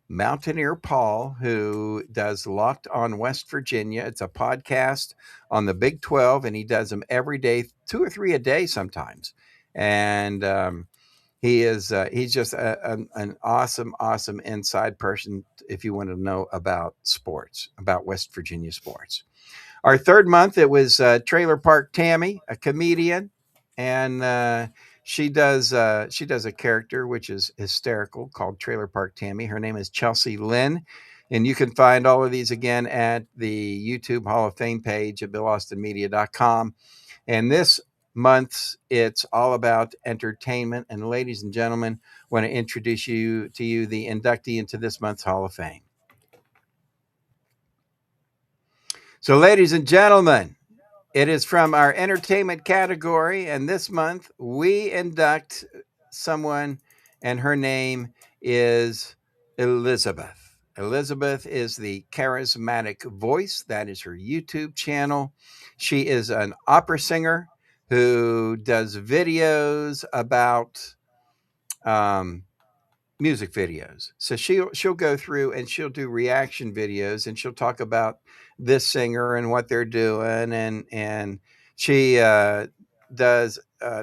Mountaineer Paul, who does Locked on West Virginia. It's a podcast on the Big 12, and he does them every day, 2 or 3 a day sometimes. And he's just an awesome inside person if you want to know about sports, about West Virginia sports. Our third month, it was Trailer Park Tammy, a comedian, and she does a character which is hysterical called Trailer Park Tammy. Her name is Chelsea Lynn, and you can find all of these again at the YouTube Hall of Fame page at BillAustinMedia.com. And this month, it's all about entertainment. And ladies and gentlemen, I want to introduce you to the inductee into this month's Hall of Fame. So, ladies and gentlemen, it is from our entertainment category, and this month we induct someone, and her name is Elizabeth. Elizabeth is the charismatic voice. That is her YouTube channel. She is an opera singer who does videos about music videos. So she'll go through and she'll do reaction videos, and she'll talk about this singer and what they're doing, and she does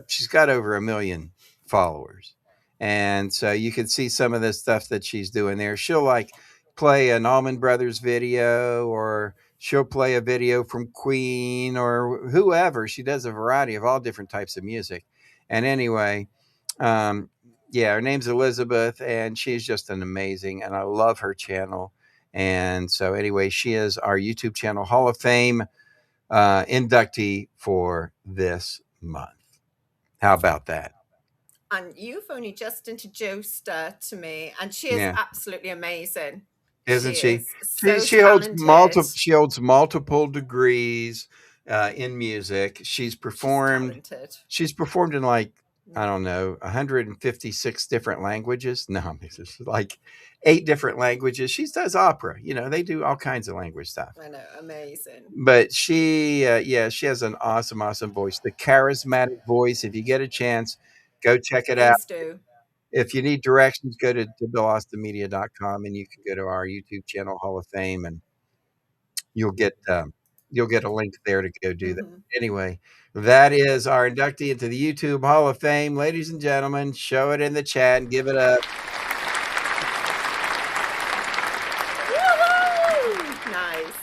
she's got over 1 million followers, and so you can see some of the stuff that she's doing there. She'll like play an Allman Brothers video, or she'll play a video from Queen or whoever. She does a variety of all different types of music. And anyway, yeah, her name's Elizabeth, and she's just an amazing, and I love her channel. And so anyway, she is our YouTube channel Hall of Fame inductee for this month. How about that? And you've only just introduced her to me, and she is Yeah. absolutely amazing. Isn't she? is so She holds talented. multiple degrees in music. She's performed. Talented. She's performed in like, I don't know, 156 different languages. No, it's like 8 different languages. She does opera. You know, they do all kinds of language stuff. I know, amazing. But she has an awesome voice. The charismatic voice. If you get a chance, go check it out. Please do. If you need directions, go to BillAustinMedia.com, and you can go to our YouTube channel Hall of Fame, and you'll get a link there to go do that. Mhm. Anyway, that is our inductee into the YouTube Hall of Fame. Ladies and gentlemen, show it in the chat and give it up. Woo-hoo! Nice.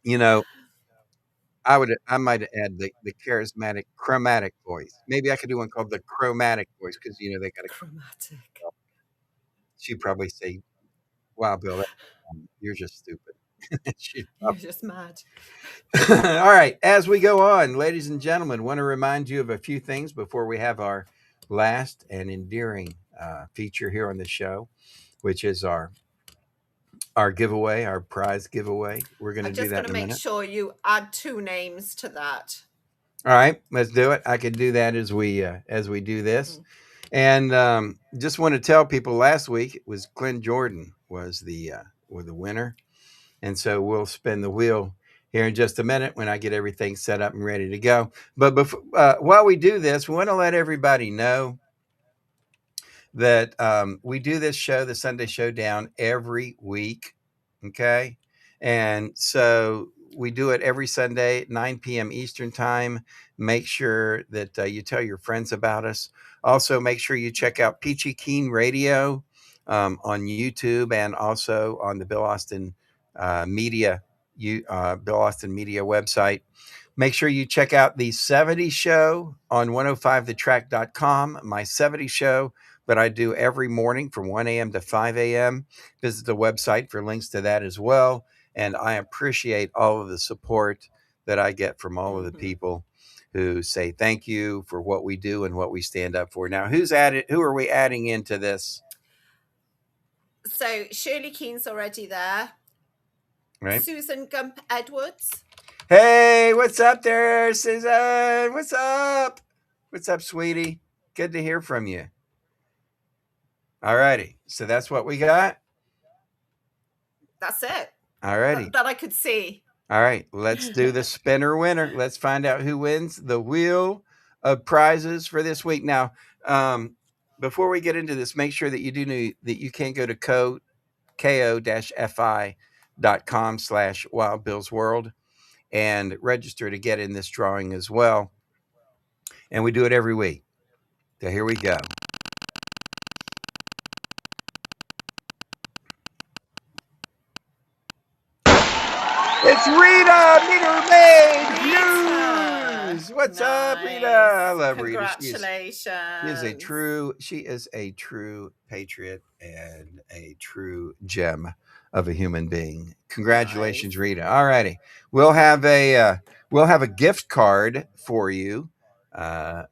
You know, I might add the charismatic chromatic voice. Maybe I could do one called the chromatic voice, because you know they got a. Chromatic. She'd probably say, "Wow, Bill, you're just stupid." You're just mad. All right, as we go on, ladies and gentlemen, want to remind you of a few things before we have our last and endearing feature here on the show, which is our giveaway, our prize giveaway. We're going to I'm do just that going in to a make minute. sure you add 2 names to that. All right, let's do it. I can do that as we do this. And just want to tell people, last week it was Glenn Jordan was the winner, and so we'll spin the wheel here in just a minute when I get everything set up and ready to go. But before, while we do this, we want to let everybody know that we do this show, the Sunday Showdown, every week. Okay, and so we do it every Sunday at 9 p.m. Eastern time. Make sure that you tell your friends about us. Also, make sure you check out Peachy Keen Radio on YouTube, and also on the Bill Austin media, Bill Austin Media website. Make sure you check out the 70 show on 105thetrack.com, my 70 show that I do every morning from 1 a.m. to 5 a.m. Visit the website for links to that as well. And I appreciate all of the support that I get from all of the people who say thank you for what we do and what we stand up for. Now, who are we adding into this? So Shirley Keene's already there. Right. Susan Gump Edwards. Hey, what's up there, Susan? What's up? What's up, sweetie? Good to hear from you. All righty. So that's what we got? That's it. All righty. That I could see. All right. Let's do the spinner winner. Let's find out who wins the wheel of prizes for this week. Now, before we get into this, make sure that you do know that you can go to ko-fi.com/wildbillsworld and register to get in this drawing as well. And we do it every week. So here we go. It's Rita, Meter Maid News. What's up, Rita? I love Rita. Congratulations. She is a true patriot and a true gem of a human being. Congratulations, Nice. Rita. All righty. We'll have a gift card for you,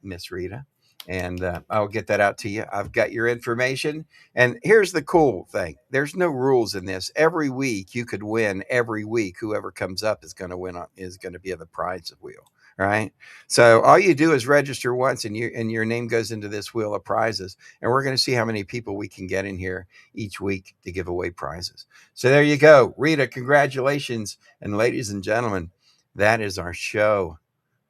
Miss Rita. And I'll get that out to you. I've got your information. And here's the cool thing. There's no rules in this. Every week you could win. Every week, whoever comes up is going to win. Is going to be the prize wheel. Right. So all you do is register once, and your name goes into this wheel of prizes. And we're going to see how many people we can get in here each week to give away prizes. So there you go, Rita. Congratulations, and ladies and gentlemen, that is our show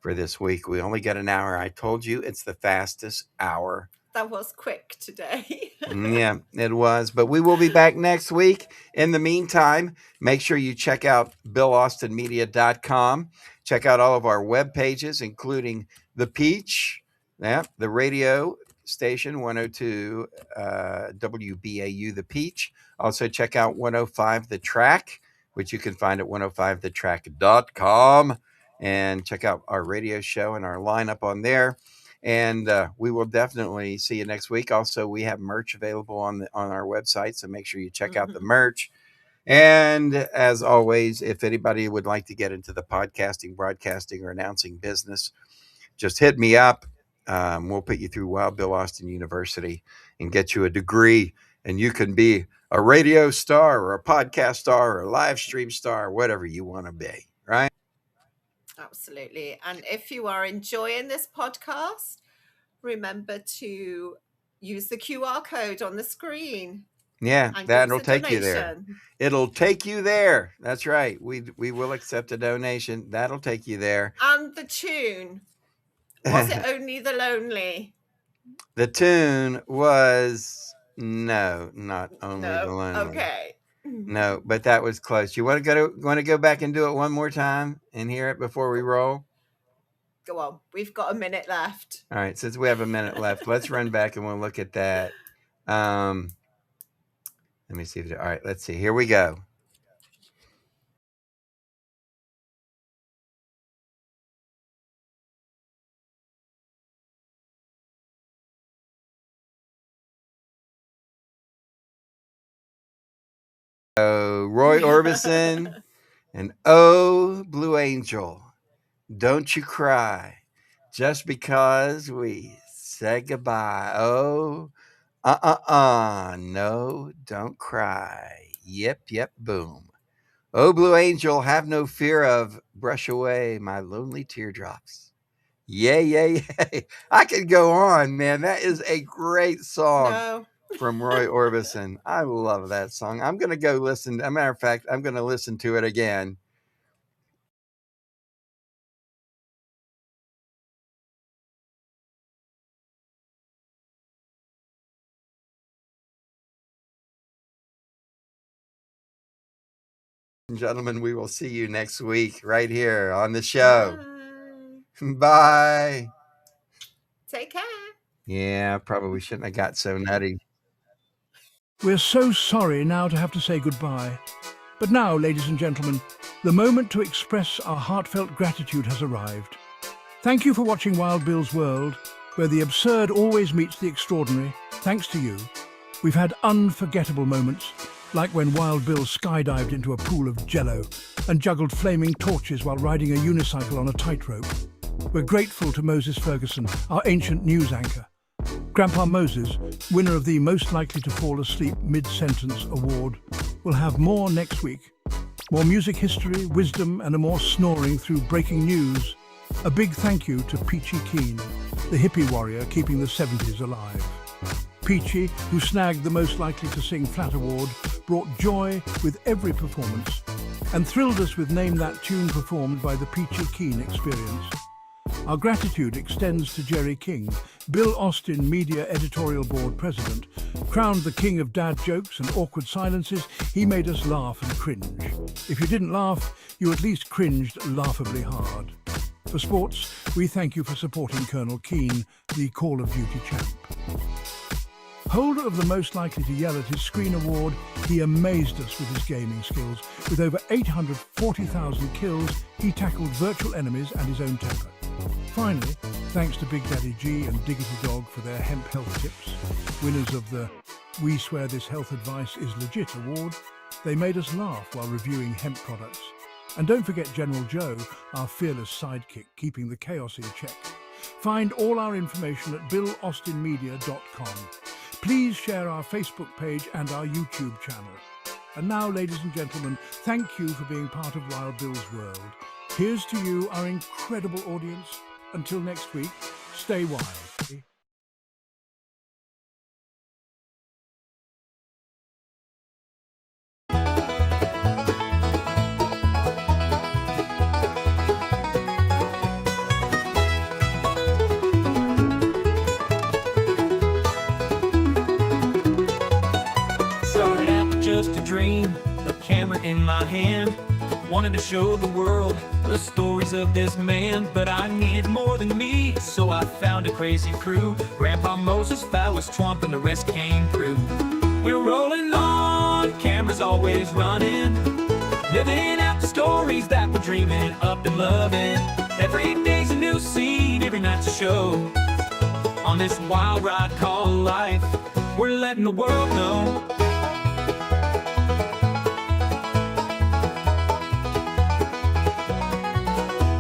for this week. We only got an hour. I told you it's the fastest hour. That was quick today. Yeah, it was. But we will be back next week. In the meantime, make sure you check out BillAustinMedia.com. Check out all of our web pages, including The Peach, the radio station, 102 WBAU The Peach. Also check out 105 The Track, which you can find at 105thetrack.com. And check out our radio show and our lineup on there. And we will definitely see you next week. Also, we have merch available on our website, so make sure you check out the merch. And as always, if anybody would like to get into the podcasting, broadcasting, or announcing business, just hit me up. We'll put you through Wild Bill Austin University and get you a degree, and you can be a radio star or a podcast star or a live stream star, whatever you want to be, right? Absolutely. And if you are enjoying this podcast, remember to use the QR code on the screen. Yeah, that'll take you there. It'll take you there. That's right. We will accept a donation. That'll take you there. And the tune. Was it Only the Lonely? The tune was not Only the Lonely. Okay. No, but that was close. You want to go back and do it one more time and hear it before we roll? Go on. We've got a minute left. All right. Since we have a minute left, let's run back and we'll look at that. Let me see. All right. Let's see. Here we go. Roy Orbison and Oh, Blue Angel, don't you cry just because we said goodbye. Oh, no, don't cry. Yep, boom. Oh, Blue Angel, have no fear of, brush away my lonely teardrops. Yay. I could go on, man. That is a great song. No. From Roy Orbison. I love that song. I'm going to go listen. As a matter of fact, I'm going to listen to it again. Gentlemen, we will see you next week right here on the show. Bye. Take care. Yeah, probably shouldn't have got so nutty. We're so sorry now to have to say goodbye. But now, ladies and gentlemen, the moment to express our heartfelt gratitude has arrived. Thank you for watching Wild Bill's World, where the absurd always meets the extraordinary. Thanks to you, we've had unforgettable moments, like when Wild Bill skydived into a pool of jello and juggled flaming torches while riding a unicycle on a tightrope. We're grateful to Moses Ferguson, our ancient news anchor. Grandpa Moses, winner of the Most Likely to Fall Asleep Mid-Sentence Award, will have more next week. More music history, wisdom, and a more snoring through breaking news. A big thank you to Peachy Keen, the hippie warrior keeping the 70s alive. Peachy, who snagged the Most Likely to Sing Flat Award, brought joy with every performance and thrilled us with Name That Tune performed by the Peachy Keen Experience. Our gratitude extends to Jerry King, Bill Austin Media Editorial Board President. Crowned the king of dad jokes and awkward silences, he made us laugh and cringe. If you didn't laugh, you at least cringed laughably hard. For sports, we thank you for supporting Colonel Keane, the Call of Duty champ. Holder of the Most Likely to Yell at his Screen Award, he amazed us with his gaming skills. With over 840,000 kills, he tackled virtual enemies and his own temper. Finally, thanks to Big Daddy G and Diggity Dog for their hemp health tips, winners of the We Swear This Health Advice is Legit award, they made us laugh while reviewing hemp products. And don't forget General Joe, our fearless sidekick, keeping the chaos in check. Find all our information at BillAustinMedia.com. Please share our Facebook page and our YouTube channel. And now, ladies and gentlemen, thank you for being part of Wild Bill's World. Here's to you, our incredible audience. Until next week, stay wild. Started out just a dream, a camera in my hand. Wanted to show the world the stories of this man, but I needed more than me, so I found a crazy crew. Grandpa Moses, Phyllis Twump, and the rest came through. We're rolling on, cameras always running, living out the stories that we're dreaming up and loving. Every day's a new scene, every night's a show. On this wild ride called life, we're letting the world know.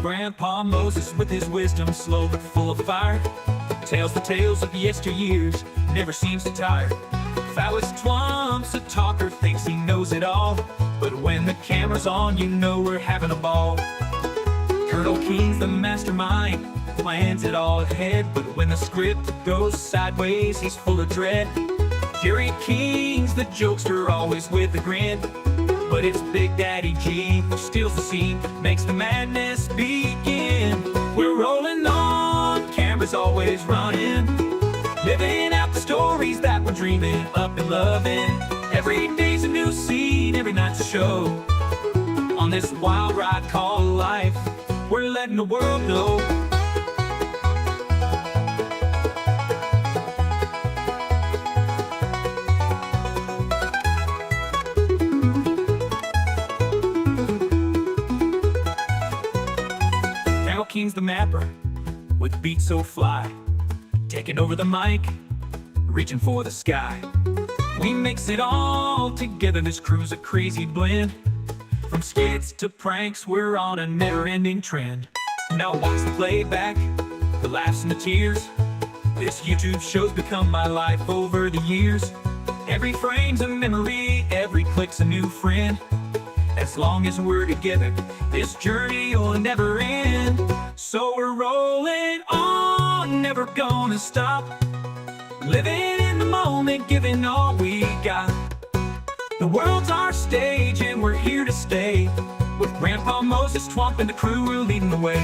Grandpa Moses with his wisdom, slow but full of fire, tells the tales of yesteryears, never seems to tire. Phyllis Twomp's a talker, thinks he knows it all, but when the camera's on, you know we're having a ball. Colonel Keen's the mastermind, plans it all ahead, but when the script goes sideways, he's full of dread. Jerry King's the jokester, always with a grin, but it's Big Daddy G who steals the scene, makes the madness begin. We're rolling on, cameras always running, living out the stories that we're dreaming up and loving. Every day's a new scene, every night's a show. On this wild ride called life, we're letting the world know. King's the mapper, with beats so fly, taking over the mic, reaching for the sky. We mix it all together, this crew's a crazy blend. From skits to pranks, we're on a never-ending trend. Now watch the playback, the laughs and the tears. This YouTube show's become my life over the years. Every frame's a memory, every click's a new friend. As long as we're together, this journey will never end. So we're rolling on, never gonna stop, living in the moment, giving all we got. The world's our stage and we're here to stay, with Grandpa Moses Twump and the crew, we're leading the way.